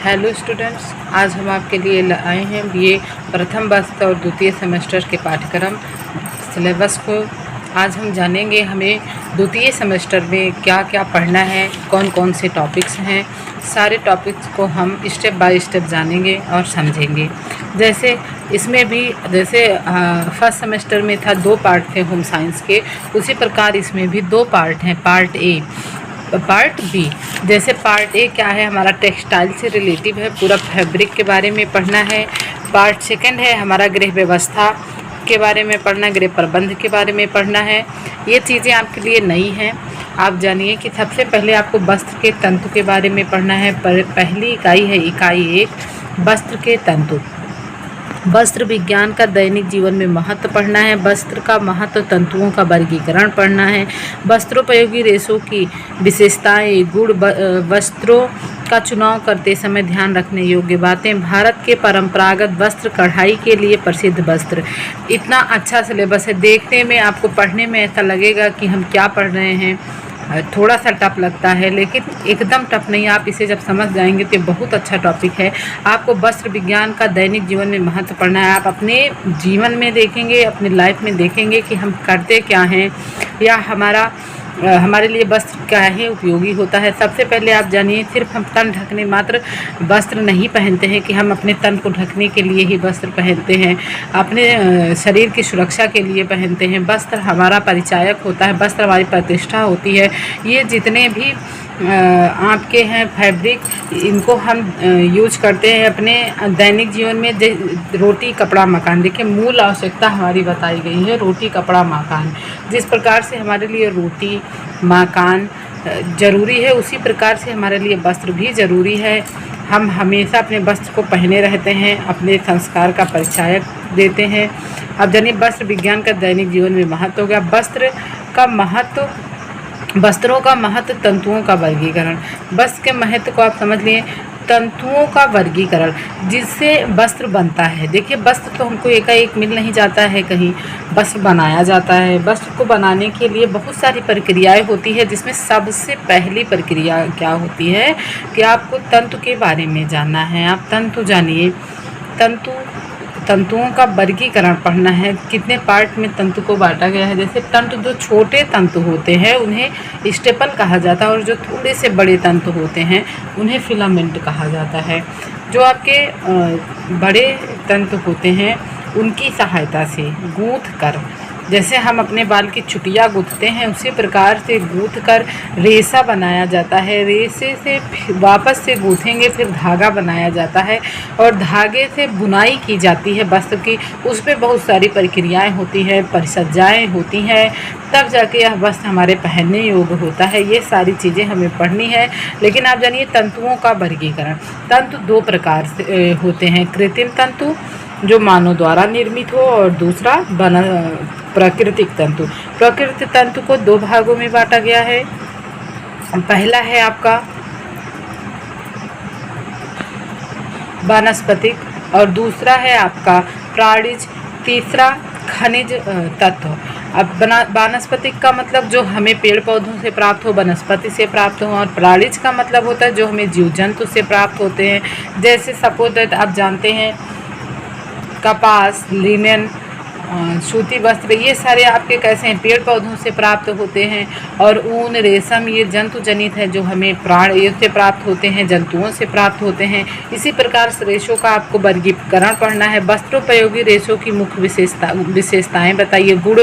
Hello students, आज हम आपके लिए आए हैं बीए प्रथम वर्ष और द्वितीय सेमेस्टर के पाठ्यक्रम सिलेबस को। आज हम जानेंगे हमें द्वितीय सेमेस्टर में क्या क्या पढ़ना है, कौन कौन से टॉपिक्स हैं। सारे टॉपिक्स को हम स्टेप बाय स्टेप जानेंगे और समझेंगे। जैसे इसमें भी फर्स्ट सेमेस्टर में था 2 पार्ट थे होम साइंस के, उसी प्रकार इसमें भी 2 पार्ट हैं, पार्ट ए पार्ट बी। जैसे पार्ट ए क्या है, हमारा टेक्सटाइल से रिलेटिव है, पूरा फैब्रिक के बारे में पढ़ना है। पार्ट सेकंड है हमारा गृह व्यवस्था के बारे में पढ़ना, गृह प्रबंध के बारे में पढ़ना है। ये चीज़ें आपके लिए नई हैं। आप जानिए कि सबसे पहले आपको वस्त्र के तंतु के बारे में पढ़ना है। पहली इकाई है इकाई 1, वस्त्र के तंतु। वस्त्र विज्ञान का दैनिक जीवन में महत्व पढ़ना है। वस्त्र का महत्व, तंतुओं का वर्गीकरण पढ़ना है। वस्त्रोपयोगी रेशों की विशेषताएं, गुण, वस्त्रों का चुनाव करते समय ध्यान रखने योग्य बातें, भारत के परंपरागत वस्त्र, कढ़ाई के लिए प्रसिद्ध वस्त्र। इतना अच्छा सिलेबस है, देखने में आपको पढ़ने में ऐसा लगेगा कि हम क्या पढ़ रहे हैं। थोड़ा सा टफ लगता है, लेकिन एकदम टफ नहीं। आप इसे जब समझ जाएंगे तो बहुत अच्छा टॉपिक है। आपको वस्त्र विज्ञान का दैनिक जीवन में महत्व पढ़ना है। आप अपने जीवन में देखेंगे, अपनी लाइफ में देखेंगे कि हम करते क्या हैं या हमारे लिए वस्त्र क्या है उपयोगी होता है। सबसे पहले आप जानिए, सिर्फ हम तन ढकने मात्र वस्त्र नहीं पहनते हैं कि हम अपने तन को ढकने के लिए ही वस्त्र पहनते हैं, अपने शरीर की सुरक्षा के लिए पहनते हैं। वस्त्र हमारा परिचायक होता है, वस्त्र हमारी प्रतिष्ठा होती है। ये जितने भी आपके हैं फैब्रिक, इनको हम यूज करते हैं अपने दैनिक जीवन में। रोटी कपड़ा मकान, देखिए मूल आवश्यकता हमारी बताई गई है, रोटी कपड़ा मकान। जिस प्रकार से हमारे लिए रोटी मकान ज़रूरी है, उसी प्रकार से हमारे लिए वस्त्र भी ज़रूरी है। हम हमेशा अपने वस्त्र को पहने रहते हैं, अपने संस्कार का परिचायक देते हैं। अब जानिए वस्त्र विज्ञान का दैनिक जीवन में महत्व हो गया। वस्त्रों का महत्व, तंतुओं का वर्गीकरण। वस्त्र के महत्व को आप समझ लिए, तंतुओं का वर्गीकरण जिससे वस्त्र बनता है। देखिए वस्त्र तो हमको एकाएक मिल नहीं जाता है, कहीं वस्त्र बनाया जाता है। वस्त्र को बनाने के लिए बहुत सारी प्रक्रियाएं होती है, जिसमें सबसे पहली प्रक्रिया क्या होती है कि आपको तंतु के बारे में जानना है। आप तंतु जानिए, तंतुओं का वर्गीकरण पढ़ना है। कितने पार्ट में तंतु को बांटा गया है। जैसे तंतु, जो छोटे तंतु होते हैं उन्हें स्टेपल कहा जाता है, और जो थोड़े से बड़े तंतु होते हैं उन्हें फिलामेंट कहा जाता है। जो आपके बड़े तंतु होते हैं उनकी सहायता से गूंथ कर, जैसे हम अपने बाल की चुटिया गूंथते हैं, उसी प्रकार से गूंथ कर रेशा बनाया जाता है। रेशे से वापस से गूंथेंगे, फिर धागा बनाया जाता है, और धागे से बुनाई की जाती है वस्त्र की। उसमें बहुत सारी प्रक्रियाएं होती हैं, परिसज्जाएं होती हैं, तब जाके यह वस्त्र हमारे पहनने योग्य होता है। ये सारी चीज़ें हमें पढ़नी है। लेकिन आप जानिए तंतुओं का वर्गीकरण। तंतु 2 प्रकार से होते हैं, कृत्रिम तंतु जो मानव द्वारा निर्मित हो, और दूसरा प्राकृतिक तंतु। प्राकृतिक तंतु को 2 भागों में बांटा गया है। पहला है आपका वानस्पतिक, और दूसरा है आपका प्राणिज, तीसरा खनिज तत्व। अब वानस्पतिक का मतलब जो हमें पेड़ पौधों से प्राप्त हो, वनस्पति से प्राप्त हो, और प्राणिज का मतलब होता है जो हमें जीव जंतु से प्राप्त होते हैं। जैसे सपोज दैट आप जानते हैं कपास, लिनन, सूती वस्त्र, ये सारे आपके कैसे हैं, पेड़ पौधों से प्राप्त होते हैं। और ऊन, रेशम, ये जंतु जनित है जो हमें प्राणियों से प्राप्त होते हैं, जंतुओं से प्राप्त होते हैं। इसी प्रकार से रेशों का आपको वर्गीकरण पढ़ना है। वस्त्रोपयोगी रेशों की मुख्य विशेषताएं बताइए। गुण,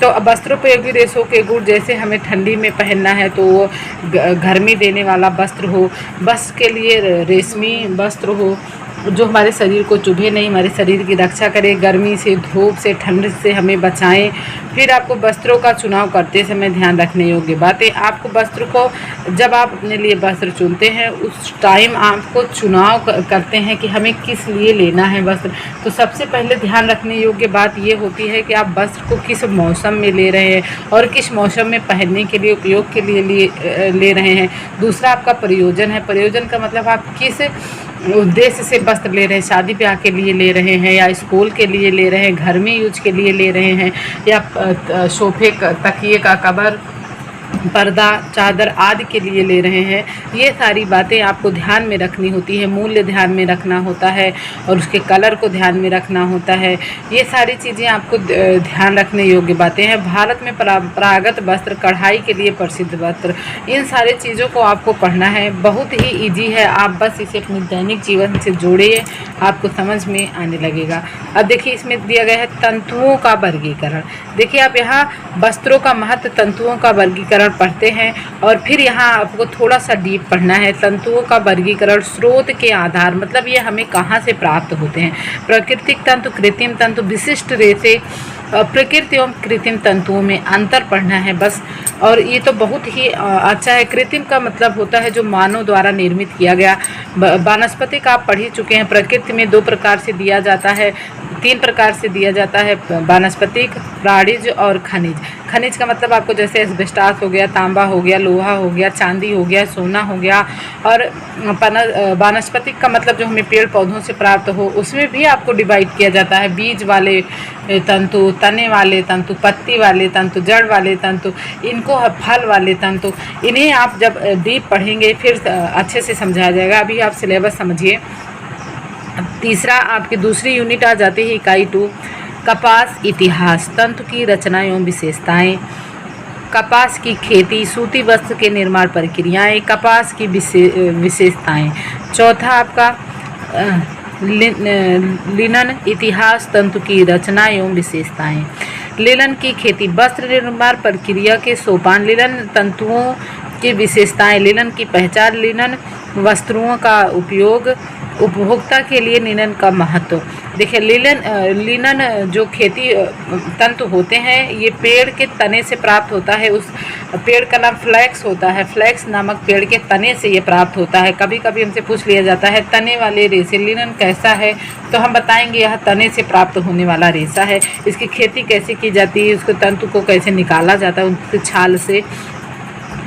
तो वस्त्रोपयोगी रेशों के गुण, जैसे हमें ठंडी में पहनना है तो वो गर्मी देने वाला वस्त्र हो, वस्त्र के लिए रेशमी वस्त्र हो जो हमारे शरीर को चुभे नहीं, हमारे शरीर की रक्षा करे, गर्मी से, धूप से, ठंड से हमें बचाएं। फिर आपको वस्त्रों का चुनाव करते समय ध्यान रखने योग्य बातें। आपको वस्त्र को, जब आप अपने लिए वस्त्र चुनते हैं उस टाइम आपको चुनाव करते हैं कि हमें किस लिए लेना है वस्त्र। तो सबसे पहले ध्यान रखने योग्य बात ये होती है कि आप वस्त्र को किस मौसम में ले रहे हैं और किस मौसम में पहनने के लिए, उपयोग के लिए ले रहे हैं। दूसरा आपका प्रयोजन है। प्रयोजन का मतलब आप किस उद्देश्य से वस्त्र ले रहे हैं, शादी ब्याह के लिए ले रहे हैं, या स्कूल के लिए ले रहे हैं, घर में यूज के लिए ले रहे हैं, या सोफे तकिए का कवर पर्दा, चादर आदि के लिए ले रहे हैं। ये सारी बातें आपको ध्यान में रखनी होती है, मूल्य ध्यान में रखना होता है और उसके कलर को ध्यान में रखना होता है। ये सारी चीज़ें आपको ध्यान रखने योग्य बातें हैं। भारत में परंपरागत वस्त्र, कढ़ाई के लिए प्रसिद्ध वस्त्र, इन सारी चीज़ों को आपको पढ़ना है। बहुत ही ईजी है, आप बस इसे अपने दैनिक जीवन से जोड़िए, आपको समझ में आने लगेगा। अब देखिए इसमें दिया गया है तंतुओं का वर्गीकरण। देखिए आप यहाँ वस्त्रों का महत्व, तंतुओं का वर्गीकरण पढ़ते हैं और फिर यहाँ आपको थोड़ा सा डीप पढ़ना है। तंतुओं का वर्गीकरण स्रोत के आधार, मतलब ये हमें कहाँ से प्राप्त होते हैं। प्राकृतिक तंतु, कृत्रिम तंतु, विशिष्ट रेशे, प्रकृति एवं कृत्रिम तंतुओं में अंतर पढ़ना है बस। और ये तो बहुत ही अच्छा है। कृत्रिम का मतलब होता है जो मानव द्वारा निर्मित किया गया। वानस्पतिक आप पढ़ ही चुके हैं। प्रकृति में 2 प्रकार से दिया जाता है, 3 प्रकार से दिया जाता है, वानस्पतिक, प्राणिज और खनिज। खनिज का मतलब आपको जैसे एस्बेस्टास हो गया, तांबा हो गया, लोहा हो गया, चांदी हो गया, सोना हो गया। और वानस्पतिक का मतलब जो हमें पेड़ पौधों से प्राप्त हो, उसमें भी आपको डिवाइड किया जाता है। बीज वाले तंतु, तने वाले तंतु, पत्ती वाले तंतु, जड़ वाले तंतु, इनको फल वाले तंतु। इन्हें आप जब डीप पढ़ेंगे फिर अच्छे से समझाया जाएगा। अभी आप सिलेबस समझिए। तीसरा आपकी दूसरी यूनिट आ जाती है इकाई 2, कपास इतिहास, तंतु की रचना एवं विशेषताएं, कपास की खेती, सूती वस्त्र के निर्माण प्रक्रियाएं, कपास की विशेषताएं। चौथा आपका लिनन इतिहास, तंतु की रचना एवं विशेषताएं। लिनन की खेती, वस्त्र निर्माण प्रक्रिया के सोपान, लिनन तंतुओं की विशेषताएं, लिनन की पहचान, लिनन वस्त्रों का उपयोग, उपभोक्ता के लिए लिनन का महत्व। देखिए लिनन जो खेती तंतु होते हैं ये पेड़ के तने से प्राप्त होता है। उस पेड़ का नाम फ्लैक्स होता है। फ्लैक्स नामक पेड़ के तने से ये प्राप्त होता है। कभी कभी हमसे पूछ लिया जाता है तने वाले रेशे लिनन कैसा है, तो हम बताएंगे यह तने से प्राप्त होने वाला रेशा है। इसकी खेती कैसे की जाती है, उसको तंतु को कैसे निकाला जाता है उसकी छाल से।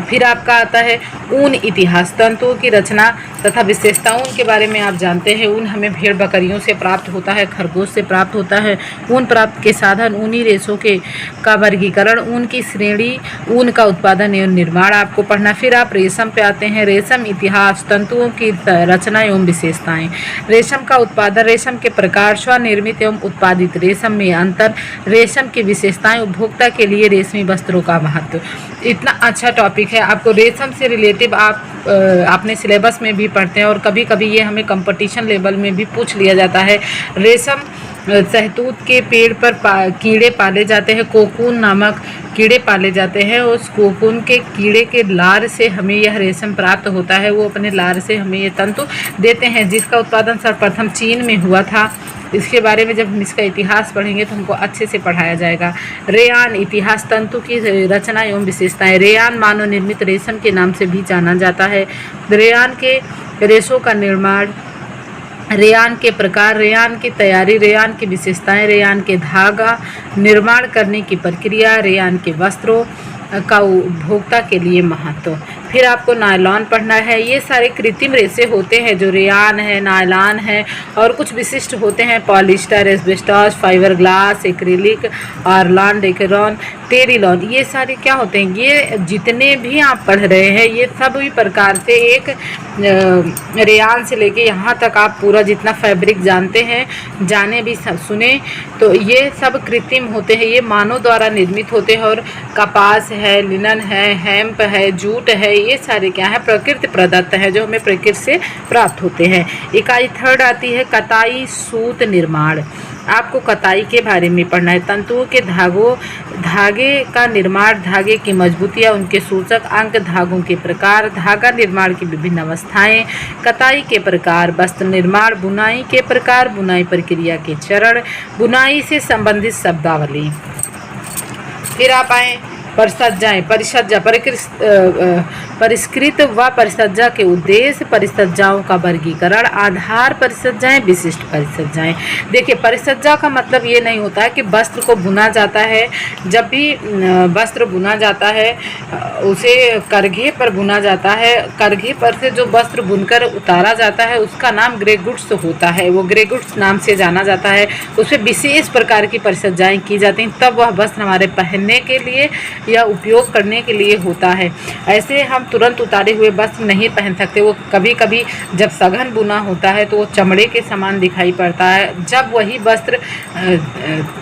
फिर आपका आता है ऊन इतिहास, तंतुओं की रचना तथा विशेषताओं के बारे में आप जानते हैं। ऊन हमें भेड़ बकरियों से प्राप्त होता है, खरगोश से प्राप्त होता है। ऊन प्राप्त के साधन, ऊनी रेशों के का वर्गीकरण, ऊन की श्रेणी, ऊन का उत्पादन एवं निर्माण आपको पढ़ना। फिर आप रेशम पे आते हैं, रेशम इतिहास, तंतुओं की रचना एवं विशेषताएं, रेशम का उत्पादन, रेशम के प्रकार, स्वनिर्मित एवं उत्पादित रेशम में अंतर, रेशम की विशेषताएं, उपभोक्ता के लिए रेशमी वस्त्रों का महत्व। इतना अच्छा टॉपिक है। आपको रेशम से रिलेटिव आप अपने सिलेबस में भी पढ़ते हैं और कभी कभी ये हमें कंपटीशन लेवल में भी पूछ लिया जाता है। रेशम शहतूत के पेड़ पर कीड़े पाले जाते हैं, कोकून नामक कीड़े पाले जाते हैं। उस कोकून के कीड़े के लार से हमें यह रेशम प्राप्त होता है। वो अपने लार से हमें ये तंतु देते हैं, जिसका उत्पादन सर्वप्रथम चीन में हुआ था। इसके बारे में जब हम इसका इतिहास पढ़ेंगे तो हमको अच्छे से पढ़ाया जाएगा। रेयान इतिहास, तंतु की रचना एवं विशेषताएं। रेयान मानव निर्मित रेशम के नाम से भी जाना जाता है। रेयान के रेशों का निर्माण, रेयान के प्रकार, रेयान की तैयारी, रेयान की विशेषताएं, रेयान के धागा निर्माण करने की प्रक्रिया, रेयान के वस्त्रों का उपभोक्ता के लिए महत्व। फिर आपको नायलॉन पढ़ना है। ये सारे कृत्रिम रेशे होते हैं जो रेयान है, नायलॉन है और कुछ विशिष्ट होते हैं polyester, asbestos, fibre glass, acrylic, Orlon, Dacron, Terylene. ये सारे क्या होते हैं, ये जितने भी आप पढ़ रहे हैं ये सभी प्रकार से एक रेयान से लेके यहाँ तक आप पूरा जितना फैब्रिक जानते हैं, जाने भी सुने, तो ये सब कृत्रिम होते हैं। ये मानव द्वारा निर्मित होते हैं। और कपास है, लिनन है, हेम्प है, जूट है, ये सारे क्या है, प्रकृति प्रदत्त है जो हमें प्रकृति से प्राप्त होते हैं। इकाई 3 आती है कताई सूत निर्माण। आपको कताई के बारे में पढ़ना है। तंतुओं के धागे का निर्माण, धागे की मजबूतियाँ, उनके सूचक अंक, धागों के प्रकार, धागा निर्माण की विभिन्न अवस्थाएं, कताई के प्रकार, वस्त्र निर्माण, बुनाई के प्रकार, बुनाई प्रक्रिया के चरण, बुनाई से संबंधित शब्दावली। फिर आप आए परिसज्जाएं, परिसज्जा परिष्कृत व परिसज्जा के उद्देश्य, परिसज्जाओं का वर्गीकरण, आधार परिसज्जाएं, विशिष्ट परिसज्जाएं। देखिए, परिसज्जा का मतलब ये नहीं होता है कि वस्त्र को बुना जाता है। जब भी वस्त्र बुना जाता है उसे करघे पर बुना जाता है। करघे पर से जो वस्त्र बुनकर उतारा जाता है उसका नाम ग्रे गुड्स होता है। वो ग्रे गुड्स नाम से जाना जाता है। उसमें विशेष प्रकार की परिसज्जाएं की जाती हैं, तब वह वस्त्र हमारे पहनने के लिए या उपयोग करने के लिए होता है। ऐसे हम तुरंत उतारे हुए वस्त्र नहीं पहन सकते। वो कभी कभी जब सघन बुना होता है तो वो चमड़े के समान दिखाई पड़ता है। जब वही वस्त्र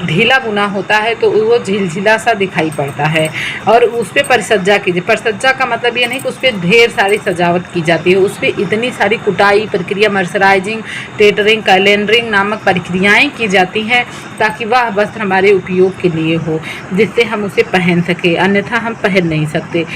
ढीला बुना होता है तो वो झिलझिला सा दिखाई पड़ता है और उस पर परिसज्जा कीजिए। परिसज्जा का मतलब ये नहीं कि उस पर ढेर सारी सजावट की जाती है। उस पर इतनी सारी कुटाई प्रक्रिया, मर्सराइजिंग, टेटरिंग, कैलेंडरिंग नामक प्रक्रियाएँ की जाती हैं ताकि वह वस्त्र हमारे उपयोग के लिए हो, जिससे हम उसे पहन सके, अन्यथा हम पहन नहीं सकते।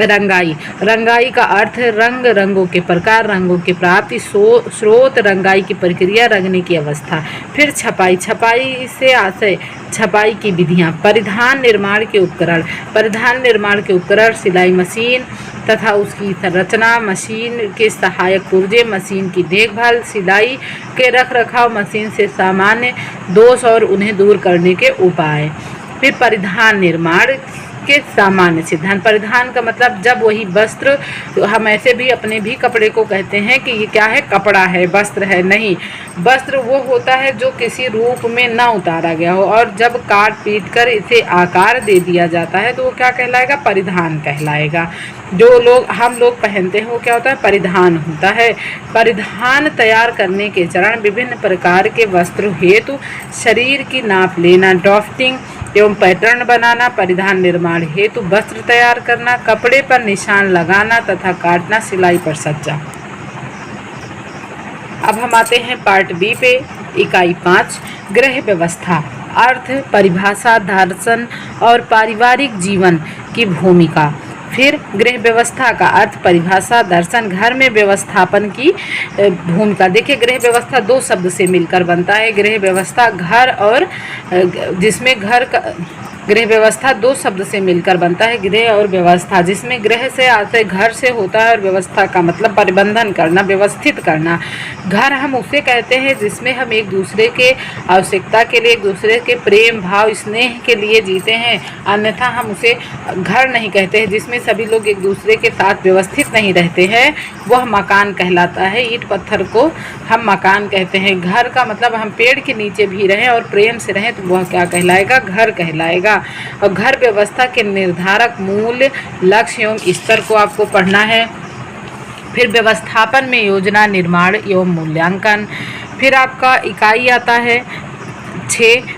रंगाई, रंगाई का अर्थ रंग, रंगों के प्रकार, रंगों की प्राप्ति, स्रोत, रंगाई की प्रक्रिया, रंगने की अवस्था। फिर छपाई, छपाई से आशय, छपाई की विधियाँ। परिधान निर्माण के उपकरण, परिधान निर्माण के उपकरण, सिलाई मशीन तथा उसकी संरचना, मशीन के सहायक पुर्जे, मशीन की देखभाल, सिलाई के रख रखाव, मशीन से सामान्य दोष और उन्हें दूर करने के उपाय। फिर परिधान निर्माण के सामान्य सिद्धांत। परिधान का मतलब जब वही वस्त्र, हम ऐसे भी अपने भी कपड़े को कहते हैं कि ये क्या है, कपड़ा है, वस्त्र है, नहीं। वस्त्र वो होता है जो किसी रूप में ना उतारा गया हो और जब काट पीट कर इसे आकार दे दिया जाता है तो वो क्या कहलाएगा, परिधान कहलाएगा। जो लोग हम लोग पहनते हैं वो क्या होता है, परिधान होता है। परिधान तैयार करने के चरण, विभिन्न प्रकार के वस्त्रों हेतु शरीर की नाप लेना, ड्राफ्टिंग एवं पैटर्न बनाना, परिधान निर्माण हेतु वस्त्र तैयार करना, कपड़े पर निशान लगाना तथा काटना, सिलाई पर सज्जा। अब हम आते हैं पार्ट बी पे, इकाई 5, गृह व्यवस्था, अर्थ, परिभाषा, दर्शन और पारिवारिक जीवन की भूमिका। फिर गृह व्यवस्था का अर्थ, परिभाषा, दर्शन, घर में व्यवस्थापन की भूमिका। देखिए, गृह व्यवस्था दो शब्द से मिलकर बनता है। गृह व्यवस्था घर और जिसमें घर का, गृह व्यवस्था दो शब्द से मिलकर बनता है, गृह और व्यवस्था, जिसमें गृह से आते घर से होता है और व्यवस्था का मतलब प्रबंधन करना, व्यवस्थित करना। घर हम उसे कहते हैं जिसमें हम एक दूसरे के आवश्यकता के लिए, एक दूसरे के प्रेम भाव स्नेह के लिए जीते हैं, अन्यथा हम उसे घर नहीं कहते हैं। जिसमें सभी लोग एक दूसरे के साथ व्यवस्थित नहीं रहते हैं, वह मकान कहलाता है। ईंट पत्थर को हम मकान कहते हैं। घर का मतलब हम पेड़ के नीचे भी रहें और प्रेम से रहें तो वह क्या कहलाएगा, घर कहलाएगा। और घर व्यवस्था के निर्धारक मूल्य, लक्ष्य एवं स्तर को आपको पढ़ना है। फिर व्यवस्थापन में योजना, निर्माण एवं मूल्यांकन। फिर आपका इकाई आता है 6,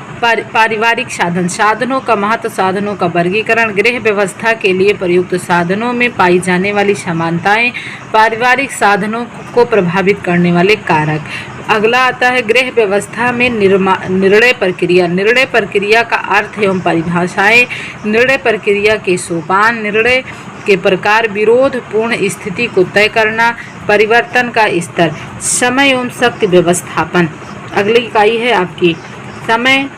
पारिवारिक साधन, साधनों का महत्व, साधनों का वर्गीकरण, गृह व्यवस्था के लिए प्रयुक्त साधनों में पाई जाने वाली समानताएं, पारिवारिक साधनों को प्रभावित करने वाले कारक। अगला आता है गृह व्यवस्था में निर्णय प्रक्रिया। निर्णय प्रक्रिया का अर्थ एवं परिभाषाएं, निर्णय प्रक्रिया के सोपान, निर्णय के प्रकार, विरोध पूर्ण स्थिति को तय करना, परिवर्तन का स्तर, समय एवं शक्ति व्यवस्थापन। अगली इकाई है आपकी समय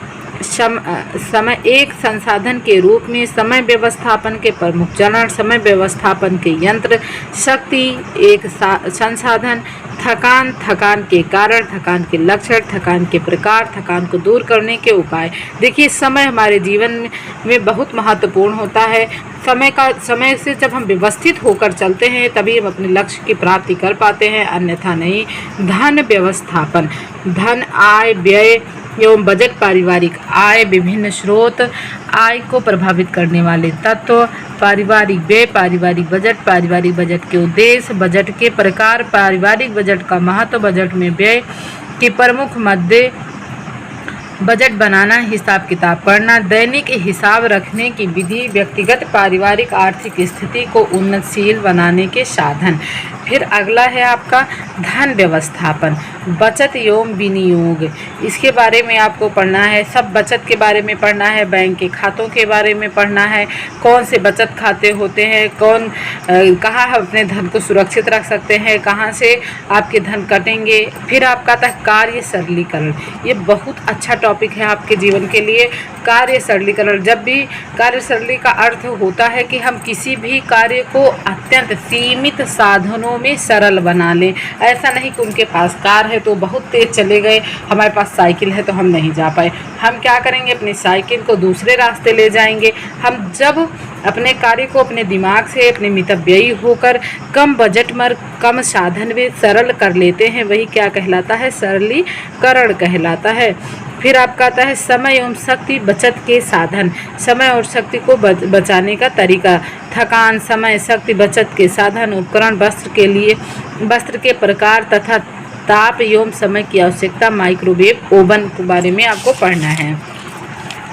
एक संसाधन के रूप में, समय व्यवस्थापन के प्रमुख चरण, समय व्यवस्थापन के यंत्र, शक्ति एक संसाधन, थकान, थकान के कारण, थकान के लक्षण, थकान के प्रकार, थकान को दूर करने के उपाय। देखिए, समय हमारे जीवन में बहुत महत्वपूर्ण होता है। समय से जब हम व्यवस्थित होकर चलते हैं तभी हम अपने लक्ष्य की प्राप्ति कर पाते हैं, अन्यथा नहीं। धन व्यवस्थापन, धन, आय, व्यय एवं बजट, पारिवारिक आय, विभिन्न स्रोत, आय को प्रभावित करने वाले तत्व, पारिवारिक व्यय, पारिवारिक बजट के उद्देश्य, बजट के प्रकार, पारिवारिक बजट का महत्व, बजट में व्यय के प्रमुख मुद्दे, बजट बनाना, हिसाब किताब करना, दैनिक हिसाब रखने की विधि, व्यक्तिगत पारिवारिक आर्थिक स्थिति को उन्नतशील बनाने के साधन। फिर अगला है आपका धन व्यवस्थापन, बचत एवं विनियोग, इसके बारे में आपको पढ़ना है। सब बचत के बारे में पढ़ना है, बैंक के खातों के बारे में पढ़ना है, कौन से बचत खाते होते हैं, कहाँ हम अपने धन को सुरक्षित रख सकते हैं, कहाँ से आपके धन कटेंगे। फिर आपका आता है कार्य सरलीकरण, ये बहुत अच्छा टॉपिक है आपके जीवन के लिए। कार्य सरलीकरण, जब भी कार्य सरली का अर्थ होता है कि हम किसी भी कार्य को अत्यंत सीमित साधनों में सरल बना लें। ऐसा नहीं कि उनके पास कार है तो बहुत तेज़ चले गए, हमारे पास साइकिल है तो हम नहीं जा पाए। हम क्या करेंगे, अपनी साइकिल को दूसरे रास्ते ले जाएंगे। हम जब अपने कार्य को अपने दिमाग से, अपने मितव्ययी होकर कम बजट में, कम साधन में सरल कर लेते हैं, वही क्या कहलाता है, सरलीकरण कहलाता है। फिर आपका आता है समय एवं शक्ति बचत के साधन, समय और शक्ति को बचाने का तरीका, थकान, समय, शक्ति बचत के साधन, उपकरण, वस्त्र के प्रकार तथा ताप एवं समय की आवश्यकता, माइक्रोवेव ओवन के बारे में आपको पढ़ना है।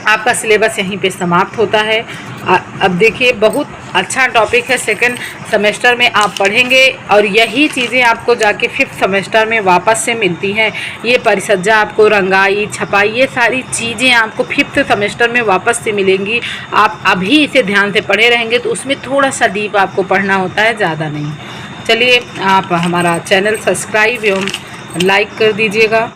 आपका सिलेबस यहीं पे समाप्त होता है। अब देखिए, बहुत अच्छा टॉपिक है, सेकंड सेमेस्टर में आप पढ़ेंगे और यही चीज़ें आपको जाके 5th सेमेस्टर में वापस से मिलती हैं। ये परिसज्जा आपको, रंगाई, छपाई, ये सारी चीज़ें आपको 5th सेमेस्टर में वापस से मिलेंगी। आप अभी इसे ध्यान से पढ़े रहेंगे तो उसमें थोड़ा सा डीप आपको पढ़ना होता है, ज़्यादा नहीं। चलिए, आप हमारा चैनल सब्सक्राइब एवं लाइक कर दीजिएगा।